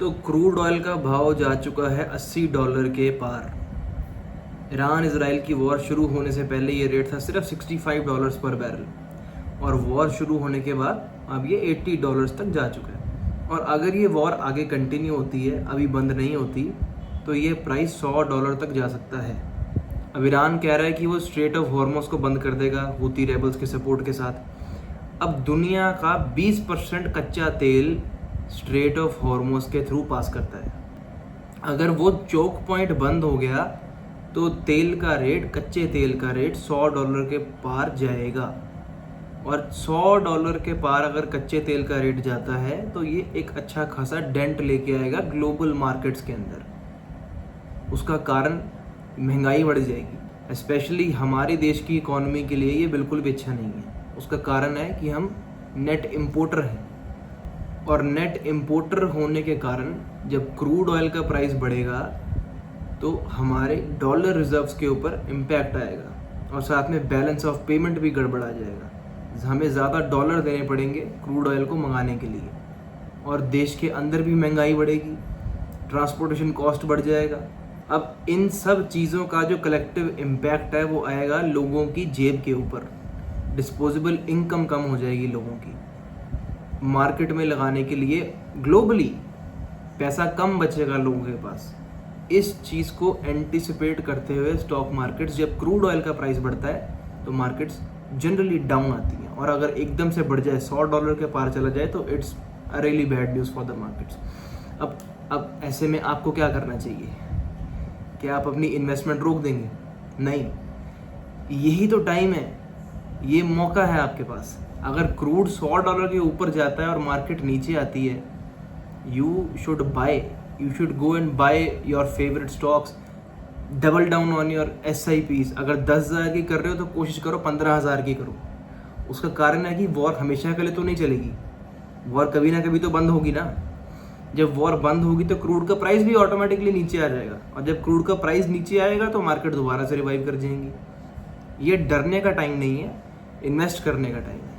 तो crude oil का भाव जा चुका है $80 के पार। ईरान इजराइल की वॉर शुरू होने से पहले ये रेट था सिर्फ $65 पर बैरल, और वॉर शुरू होने के बाद अब ये $80 तक जा चुका है। और अगर ये वॉर आगे कंटिन्यू होती है, अभी बंद नहीं होती, तो ये प्राइस $100 तक जा सकता है। अब ईरान कह रहा है कि वो स्ट्रेट ऑफ हॉर्मुज़ को बंद कर देगा हूती रेबल्स के सपोर्ट के साथ। अब दुनिया का 20% कच्चा तेल स्ट्रेट ऑफ हॉर्मुज़ के थ्रू पास करता है। अगर वो चोक पॉइंट बंद हो गया तो तेल का रेट, कच्चे तेल का रेट $100 के पार जाएगा। और $100 के पार अगर कच्चे तेल का रेट जाता है तो ये एक अच्छा खासा डेंट लेके आएगा ग्लोबल मार्केट्स के अंदर। उसका कारण महंगाई बढ़ जाएगी। स्पेशली हमारे देश की इकोनॉमी के लिए ये बिल्कुल भी अच्छा नहीं है। उसका कारण है कि हम नेट इम्पोर्टर हैं, और नेट इम्पोर्टर होने के कारण जब क्रूड ऑयल का प्राइस बढ़ेगा तो हमारे डॉलर रिजर्व्स के ऊपर इम्पैक्ट आएगा, और साथ में बैलेंस ऑफ पेमेंट भी गड़बड़ा जाएगा। हमें ज़्यादा डॉलर देने पड़ेंगे क्रूड ऑयल को मंगाने के लिए, और देश के अंदर भी महंगाई बढ़ेगी, ट्रांसपोर्टेशन कॉस्ट बढ़ जाएगा। अब इन सब चीज़ों का जो कलेक्टिव इम्पैक्ट है वो आएगा लोगों की जेब के ऊपर। डिस्पोजेबल इनकम कम हो जाएगी लोगों की, मार्केट में लगाने के लिए ग्लोबली पैसा कम बचेगा लोगों के पास। इस चीज़ को एंटिसिपेट करते हुए स्टॉक मार्केट्स, जब क्रूड ऑयल का प्राइस बढ़ता है तो मार्केट्स जनरली डाउन आती हैं, और अगर एकदम से बढ़ जाए, $100 के पार चला जाए, तो it's really bad news for the markets. अब ऐसे में आपको क्या करना चाहिए? क्या आप अपनी इन्वेस्टमेंट रोक देंगे? नहीं, यही तो टाइम है, ये मौका है आपके पास। अगर क्रूड $100 के ऊपर जाता है और मार्केट नीचे आती है, you should go and by your favourite stocks, double down on your SIPs। अगर 10,000 की कर रहे हो तो कोशिश करो 15,000 की करो। उसका कारण है कि वॉर हमेशा के लिए तो नहीं चलेगी, वॉर कभी ना कभी तो बंद होगी ना। जब वॉर बंद होगी तो क्रूड का प्राइस भी ऑटोमेटिकली नीचे आ जाएगा, और जब क्रूड का प्राइस नीचे आएगा तो मार्केट दोबारा से रिवाइव कर जाएंगी। ये डरने का टाइम नहीं है, इन्वेस्ट करने का टाइम है।